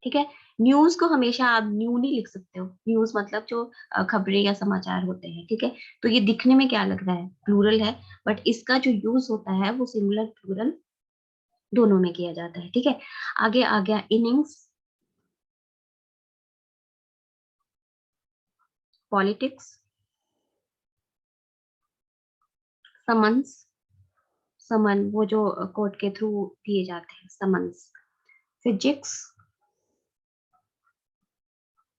ठीक है। न्यूज को हमेशा आप न्यू नहीं लिख सकते हो, न्यूज मतलब जो खबरें या समाचार होते हैं, ठीक है। तो ये दिखने में क्या लग रहा है? प्लूरल है, बट इसका जो यूज होता है वो सिंगुलर प्लूरल दोनों में किया जाता है, ठीक है। आगे आ गया इनिंग्स, पॉलिटिक्स, समन्स, समन वो जो कोर्ट के थ्रू दिए जाते हैं, summons. Physics,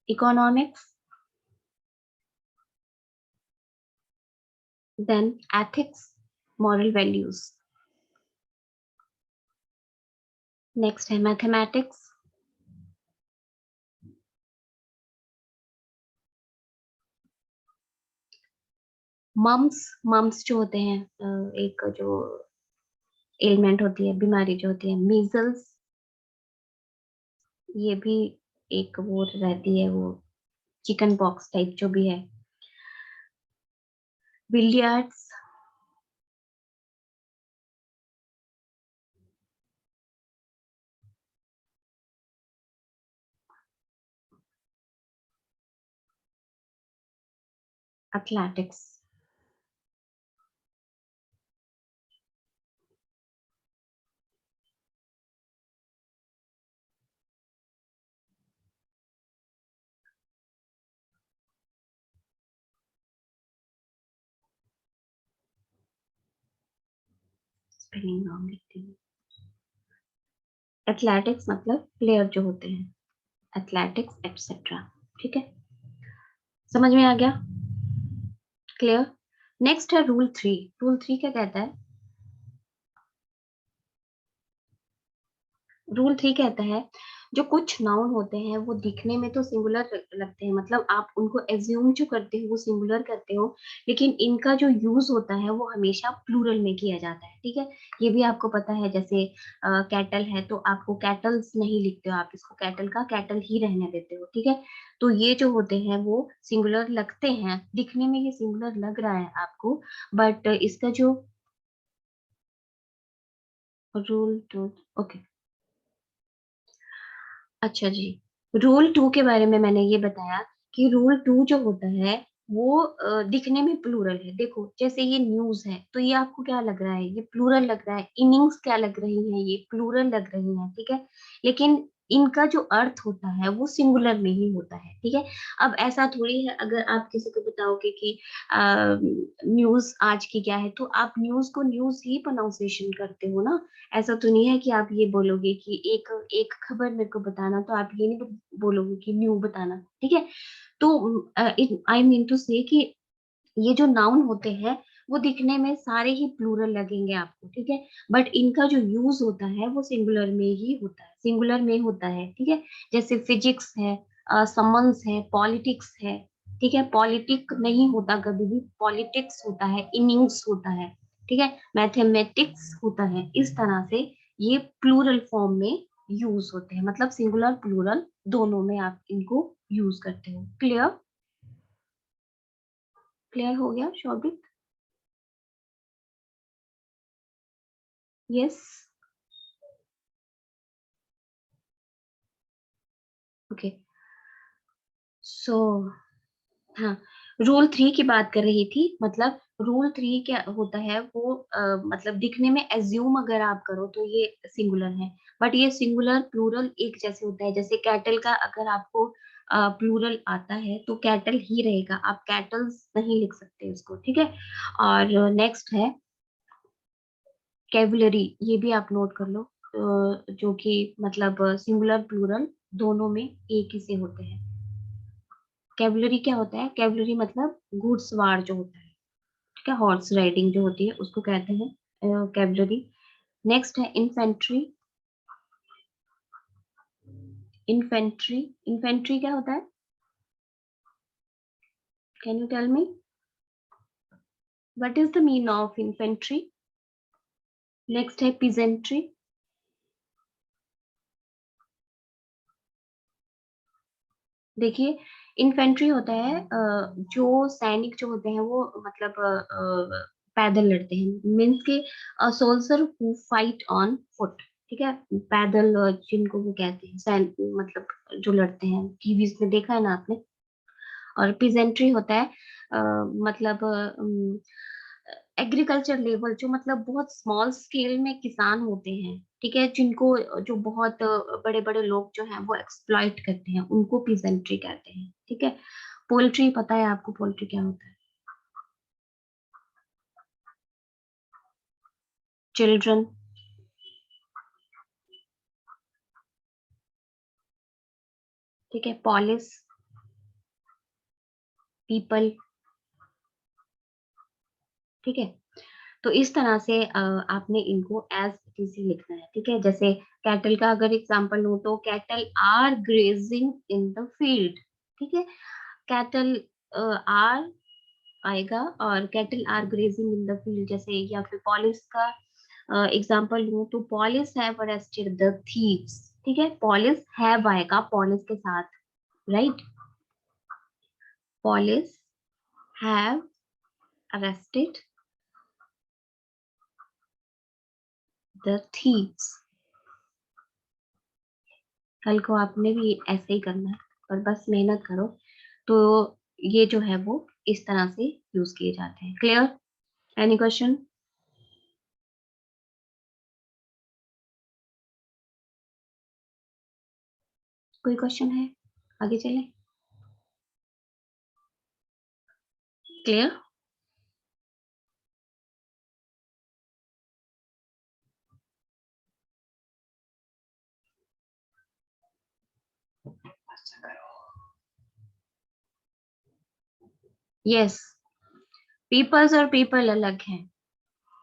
economics, then ethics, moral values. Next है मैथमेटिक्स, मम्स, मम्स जो होते हैं एक जो एलिमेंट होती है, बीमारी जो होती है, मीजल्स, ये भी एक वो रहती है, वो चिकन पॉक्स टाइप जो भी है, बिलियर्ड्स, एथलेटिक्स। स्पेलिंग रॉन्ग लिखती हूँ। एथलेटिक्स मतलब प्लेयर जो होते हैं, एथलेटिक्स एटसेट्रा। ठीक है, समझ में आ गया? क्लियर? नेक्स्ट है रूल 3। रूल 3 क्या कहता है? रूल 3 कहता है जो कुछ नाउन होते हैं वो दिखने में तो सिंगुलर लगते हैं, मतलब आप उनको एज्यूम जो करते हो वो सिंगुलर करते हो, लेकिन इनका जो यूज होता है वो हमेशा प्लूरल में किया जाता है। ठीक है, ये भी आपको पता है। जैसे कैटल है तो आपको कैटल्स नहीं लिखते हो, आप इसको कैटल का कैटल ही रहने देते हो। ठीक है, तो ये जो होते हैं वो सिंगुलर लगते हैं, दिखने में ये सिंगुलर लग रहा है आपको, बट इसका जो रूल टू, ओके, अच्छा जी। रूल 2 के बारे में मैंने ये बताया कि रूल 2 जो होता है वो दिखने में प्लूरल है। देखो जैसे ये न्यूज है तो ये आपको क्या लग रहा है? ये प्लूरल लग रहा है। इनिंग्स क्या लग रही है? ये प्लूरल लग रही है। ठीक है, लेकिन इनका जो अर्थ होता है वो सिंगुलर में ही होता है। ठीक है, अब ऐसा थोड़ी है अगर आप किसी को बताओगे कि न्यूज आज की क्या है तो आप न्यूज को न्यूज ही प्रोनाउंसिएशन करते हो ना। ऐसा तो नहीं है कि आप ये बोलोगे कि एक एक खबर मेरे को बताना, तो आप ये नहीं बोलोगे कि न्यू बताना। ठीक है, तो आई मीन टू से कि ये जो नाउन होते हैं वो दिखने में सारे ही प्लूरल लगेंगे आपको। ठीक है, बट इनका जो यूज होता है वो सिंगुलर में ही होता है, सिंगुलर में होता है। ठीक है, जैसे फिजिक्स है, समन्स है, पॉलिटिक्स है। ठीक है, पॉलिटिक नहीं होता कभी भी, पॉलिटिक्स होता है, इनिंग्स होता है। ठीक है, मैथमेटिक्स होता है। इस तरह से ये प्लूरल फॉर्म में यूज होते हैं, मतलब सिंगुलर प्लूरल दोनों में आप इनको यूज करते हो। क्लियर? क्लियर हो गया शोभित? Yes, okay. सो हाँ, रूल 3 की बात कर रही थी। मतलब रूल 3 क्या होता है वो मतलब दिखने में एज्यूम अगर आप करो तो ये सिंगुलर है, बट ये सिंगुलर प्लूरल एक जैसे होता है। जैसे कैटल का अगर आपको प्लूरल आता है तो कैटल ही रहेगा, आप कैटल्स नहीं लिख सकते उसको। ठीक है, और नेक्स्ट है कैवलरी। ये भी आप नोट कर लो, जो कि मतलब सिंगुलर प्लूरल दोनों में एक ही से होते हैं। कैवलरी क्या होता है? कैवलरी मतलब घुड़सवार जो होता है। ठीक है, हॉर्स राइडिंग जो होती है उसको कहते हैं कैवलरी। नेक्स्ट है इन्फेंट्री। इन्फेंट्री, इन्फेंट्री क्या होता है? Can you tell me what is the mean of infantry? Next है पीजेंट्री। देखिए, इन्फेंट्री होता है जो सैनिक जो होते हैं वो मतलब पैदल लड़ते हैं, मीन्स के soldier who fight on foot. ठीक है, पैदल जिनको वो कहते हैं मतलब जो लड़ते हैं, टीवीज में देखा है ना आपने। और पीजेंट्री होता है मतलब एग्रीकल्चर लेवल, जो मतलब बहुत स्मॉल स्केल में किसान होते हैं। ठीक है, जिनको जो बहुत बड़े बड़े लोग जो हैं वो एक्सप्लॉइट करते हैं, उनको पीजेंट्री कहते हैं। ठीक है, पोल्ट्री पता है आपको? पोल्ट्री क्या होता है? चिल्ड्रन, ठीक है, पॉलिस, पीपल, ठीक है। तो इस तरह से आपने इनको एज इट इज ही लिखना है, ठीक है। जैसे कैटल का अगर एग्जांपल लो तो cattle are grazing in the field, ठीक है। कैटल आर आएगा और cattle are grazing in the field जैसे, या फिर पॉलिस का एग्जांपल लूं तो police have arrested the thieves, ठीक है। पॉलिस हैव आएगा पॉलिस के साथ, right. Police have arrested the thieves. कल को आपने भी ऐसे ही करना है, और बस मेहनत करो। तो ये जो है वो इस तरह से यूज किए जाते हैं। क्लियर? Any question? कोई क्वेश्चन है? आगे चले। क्लियर? यस, पीपल्स और पीपल अलग हैं।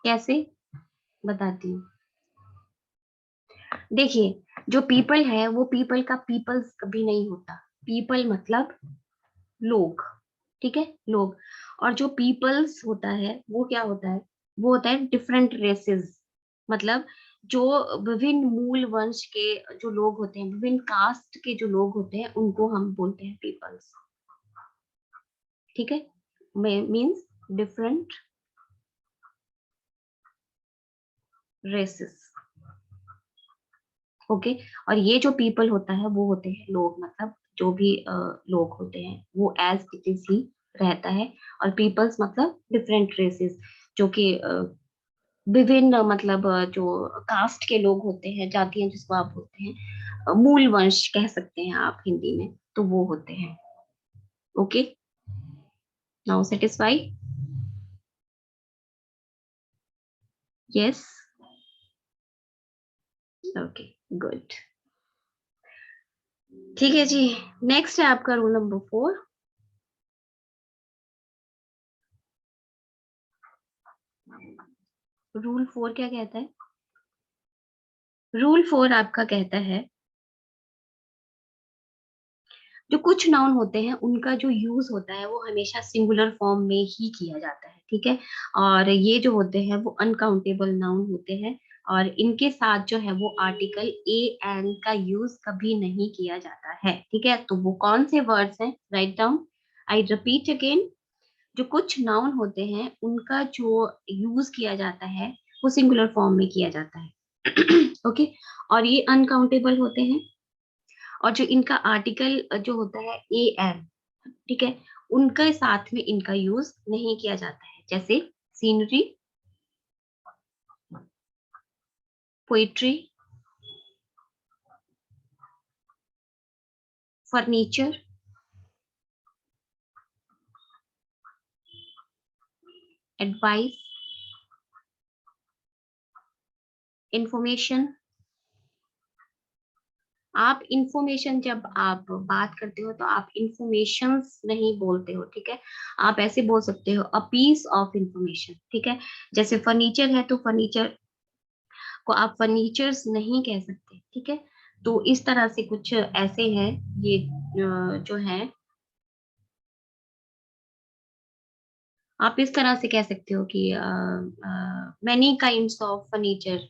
कैसे? बताती हूँ। देखिए, जो पीपल है वो पीपल का पीपल्स कभी नहीं होता। पीपल मतलब लोग, ठीक है, लोग। और जो पीपल्स होता है वो क्या होता है? वो होता है डिफरेंट रेसेस, मतलब जो विभिन्न मूल वंश के जो लोग होते हैं, विभिन्न कास्ट के जो लोग होते हैं, उनको हम बोलते हैं पीपल्स, ठीक है। Means different races, okay. और ये जो पीपल होता है वो होते हैं लोग, मतलब जो भी लोग होते हैं वो एज इट इज ही रहता है। और पीपल्स मतलब डिफरेंट रेसेस, जो कि विभिन्न मतलब जो कास्ट के लोग होते हैं, जातियां जिसको आप बोलते हैं, मूल वंश कह सकते हैं आप हिंदी में, तो वो होते हैं। Okay, now satisfy? Yes, okay, good. ठीक है जी। नेक्स्ट है आपका रूल नंबर 4। रूल 4 क्या कहता है? रूल 4 आपका कहता है जो कुछ नाउन होते हैं उनका जो यूज होता है वो हमेशा सिंगुलर फॉर्म में ही किया जाता है, ठीक है। और ये जो होते हैं वो अनकाउंटेबल नाउन होते हैं, और इनके साथ जो है वो आर्टिकल ए एन का यूज कभी नहीं किया जाता है, ठीक है। तो वो कौन से वर्ड्स हैं? Write down. I repeat again, जो कुछ नाउन होते हैं उनका जो यूज किया जाता है वो सिंगुलर फॉर्म में किया जाता है ओके। और ये अनकाउंटेबल होते हैं, और जो इनका आर्टिकल जो होता है ए एन, ठीक है, उनके साथ में इनका यूज नहीं किया जाता है। जैसे scenery, poetry, furniture, advice, information. आप इंफॉर्मेशन जब आप बात करते हो तो आप इंफॉर्मेशन नहीं बोलते हो, ठीक है। आप ऐसे बोल सकते हो अ पीस ऑफ इंफॉर्मेशन, ठीक है। जैसे फर्नीचर है तो फर्नीचर को आप फर्नीचर्स नहीं कह सकते, ठीक है। तो इस तरह से कुछ ऐसे हैं ये जो है, आप इस तरह से कह सकते हो कि मैनी काइंड्स ऑफ फर्नीचर,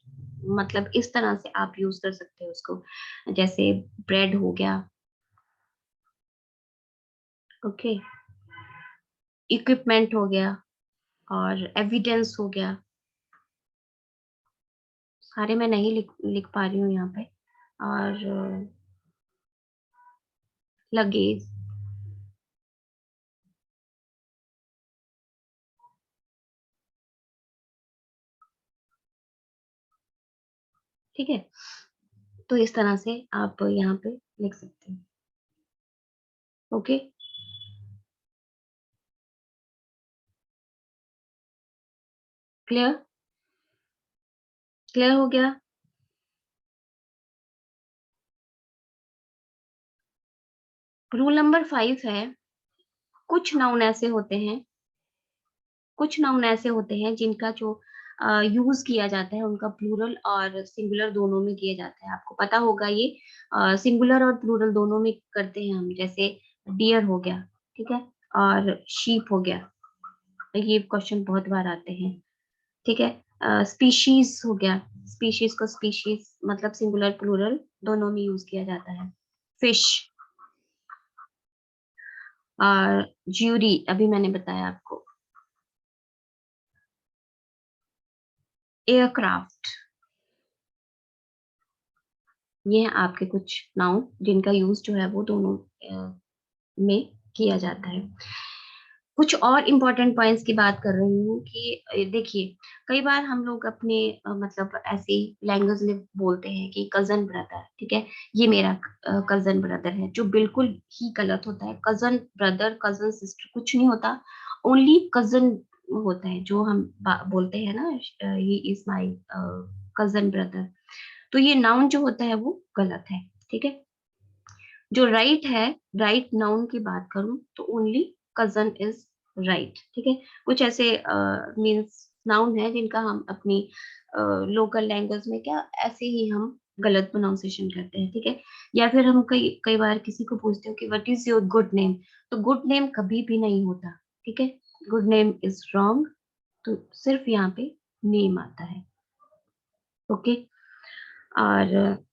मतलब इस तरह से आप यूज कर सकते हो उसको। जैसे ब्रेड हो गया, ओके, इक्विपमेंट हो गया, और एविडेंस हो गया। सारे मैं नहीं लिख लिख पा रही हूँ यहाँ पे। और लगेज, ठीक है। तो इस तरह से आप यहाँ पे लिख सकते हैं, ओके। क्लियर? क्लियर हो गया? रूल नंबर 5 है, कुछ नाउन ऐसे होते हैं, कुछ नाउन ऐसे होते हैं जिनका जो यूज किया जाता है उनका प्लूरल और सिंगुलर दोनों में किया जाता है। आपको पता होगा ये सिंगुलर और प्लूरल दोनों में करते हैं हम। जैसे डियर हो गया, ठीक है, और शीप हो गया, ये क्वेश्चन बहुत बार आते हैं, ठीक है। स्पीशीज हो गया, स्पीशीज को स्पीशीज मतलब सिंगुलर प्लूरल दोनों में यूज किया जाता है। फिश और ज्यूरी अभी मैंने बताया आपको। एयरक्राफ्ट, ये हैं आपके कुछ नाउन जिनका यूज जो है वो दोनों में किया जाता है। कुछ और इम्पोर्टेंट पॉइंट्स की बात कर रही हूँ कि देखिए, कई बार हम लोग अपने मतलब ऐसे लैंग्वेज में बोलते हैं कि कजन ब्रदर, ठीक है, ये मेरा कजन ब्रदर है, जो बिल्कुल ही गलत होता है। कजन ब्रदर, कजन सिस्टर कुछ नहीं होता, ओनली कजन होता है। जो हम बोलते हैं ना, he is my cousin brother, तो ये नाउन जो होता है वो गलत है, ठीक है। जो राइट है, राइट नाउन की बात करूं तो ओनली कजन इज राइट, ठीक है। कुछ ऐसे मीन्स नाउन है जिनका हम अपनी लोकल लैंग्वेज में क्या ऐसे ही हम गलत प्रोनाउंसिएशन करते हैं, ठीक है। या फिर हम कई कई बार किसी को पूछते हो कि what is your good name, तो गुड नेम कभी भी नहीं होता, ठीक है। गुड नेम इज रॉन्ग, तो सिर्फ यहाँ पे नेम आता है, ओके। और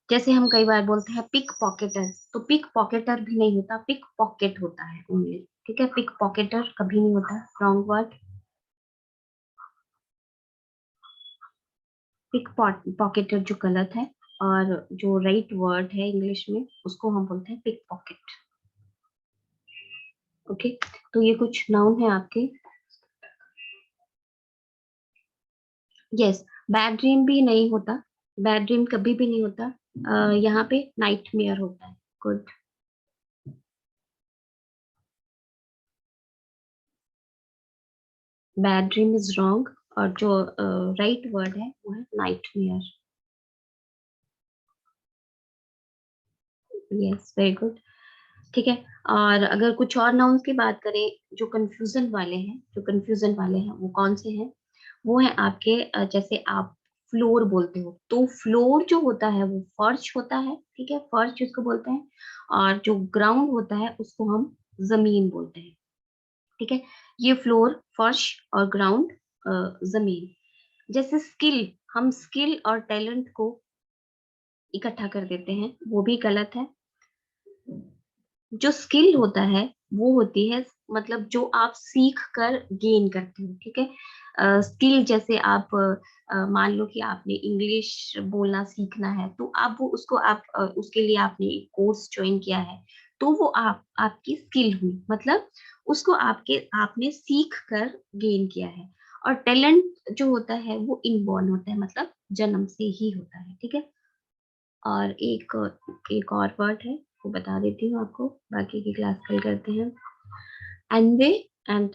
जैसे हम कई बार बोलते हैं पिक पॉकेटर, तो पिक पॉकेटर भी नहीं होता, पिक पॉकेट होता है ओनली, ठीक है। पिक पॉकेटर कभी नहीं होता, रॉन्ग वर्ड। पिक पॉकेटर जो गलत है, और जो राइट वर्ड है इंग्लिश में उसको हम बोलते हैं पिक पॉकेट, ओके। तो ये कुछ नाउन है आपके। यस, बैड ड्रीम भी नहीं होता, बैड ड्रीम कभी भी नहीं होता। यहाँ पे नाइटमेयर होता है। Good, bad dream is wrong, और जो राइट वर्ड है वो है नाइटमेयर। यस, वेरी गुड, ठीक है। और अगर कुछ और नाउन्स की बात करें जो कंफ्यूजन वाले हैं, जो कंफ्यूजन वाले हैं वो कौन से हैं? वो है आपके जैसे आप फ्लोर बोलते हो, तो फ्लोर जो होता है वो फर्श होता है, ठीक है, फर्श जिसको बोलते हैं। और जो ग्राउंड होता है उसको हम जमीन बोलते हैं, ठीक है। ये फ्लोर, फर्श और ग्राउंड, जमीन। जैसे स्किल, हम स्किल और टैलेंट को इकट्ठा कर देते हैं, वो भी गलत है। जो स्किल होता है वो होती है मतलब जो आप सीख कर गेन करते हो, ठीक है। स्किल जैसे आप मान लो कि आपने इंग्लिश बोलना सीखना है, तो आप वो उसको आप उसके लिए आपने एक कोर्स ज्वाइन किया है, तो वो आप आपकी स्किल हुई, मतलब उसको आपके आपने सीख कर गेन किया है। और टैलेंट जो होता है वो इनबॉर्न होता है, मतलब जन्म से ही होता है, ठीक है। और एक और वर्ड है, वो बता देती हूँ आपको, बाकी की क्लास कल करते हैं। Envy and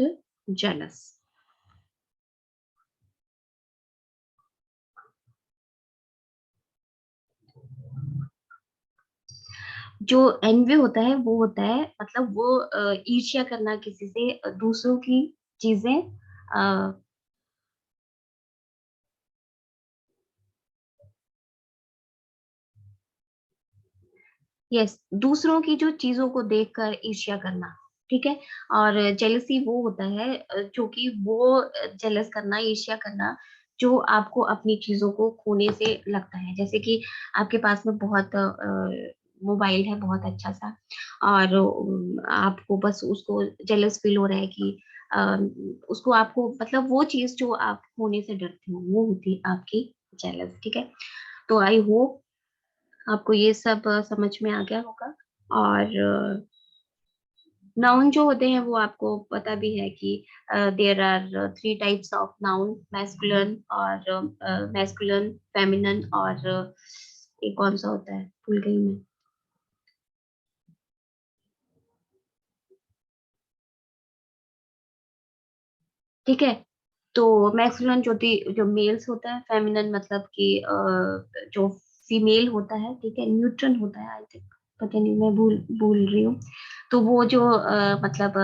jealous. जो एनवे होता है वो होता है मतलब वो ईर्ष्या करना किसी से, दूसरों की चीजें, यस, दूसरों की जो चीजों को देखकर ईर्ष्या करना, ठीक है। और जेलसी वो होता है जो कि वो जेलस करना, ईर्ष्या करना, जो आपको अपनी चीजों को खोने से लगता है। जैसे कि आपके पास में बहुत मोबाइल है बहुत अच्छा सा, और आपको बस उसको जेलस फील हो रहा है कि अ, उसको आपको मतलब वो चीज जो आप खोने से डरते हो वो होती है आपकी जेलस, ठीक है। तो आई होप आपको ये सब समझ में आ गया होगा। और नाउन जो होते हैं वो आपको पता भी है कि there are 3 types of noun, masculine और मैस्कुलिन, फेमिनिन, और एक कौन सा होता है भूल गई मैं। ठीक है। तो मैक्सिलन जो मेल्स होता है, फेमिनन मतलब कि जो फीमेल होता है, ठीक है, न्यूट्रन होता है आई थिंक, पता नहीं, मैं भूल भूल रही हूँ। तो वो जो मतलब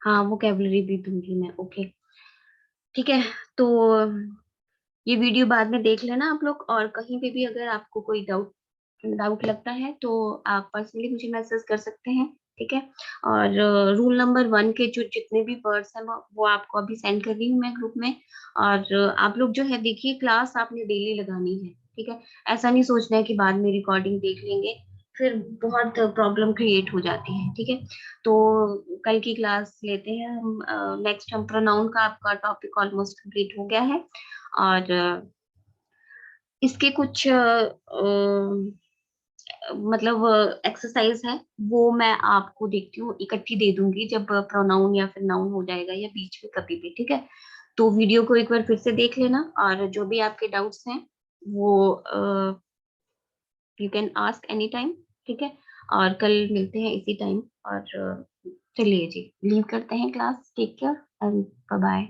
हाँ, वो कैबलरी भी दूंगी मैं, ओके। ठीक है। तो ये वीडियो बाद में देख लेना आप लोग, और कहीं पे भी अगर आपको कोई डाउट डाउट लगता है तो आप पर्सनली मुझे मैसेज कर सकते हैं। ठीक है। और रूल नंबर 1 के जो जितने भी वर्ड्स हैं वो आपको अभी सेंड कर रही हूँ मैं ग्रुप में। और आप लोग जो है देखिए, क्लास आपने डेली लगानी है। ठीक है। ऐसा नहीं सोचना है कि बाद में रिकॉर्डिंग देख लेंगे, फिर बहुत प्रॉब्लम क्रिएट हो जाती है। ठीक है। तो कल की क्लास लेते हैं हम। नेक्स्ट हम प्रोनाउन का, आपका टॉपिक ऑलमोस्ट कंप्लीट हो गया है। और इसके कुछ मतलब एक्सरसाइज है, वो मैं आपको देखती हूँ इकट्ठी दे दूंगी जब प्रोनाउन या फिर नाउन हो जाएगा, या बीच में कभी भी। ठीक है। तो वीडियो को एक बार फिर से देख लेना, और जो भी आपके डाउट्स हैं वो you can ask any time. ठीक है। और कल मिलते हैं इसी टाइम। और चलिए जी, लीव करते हैं class. Take care and bye bye.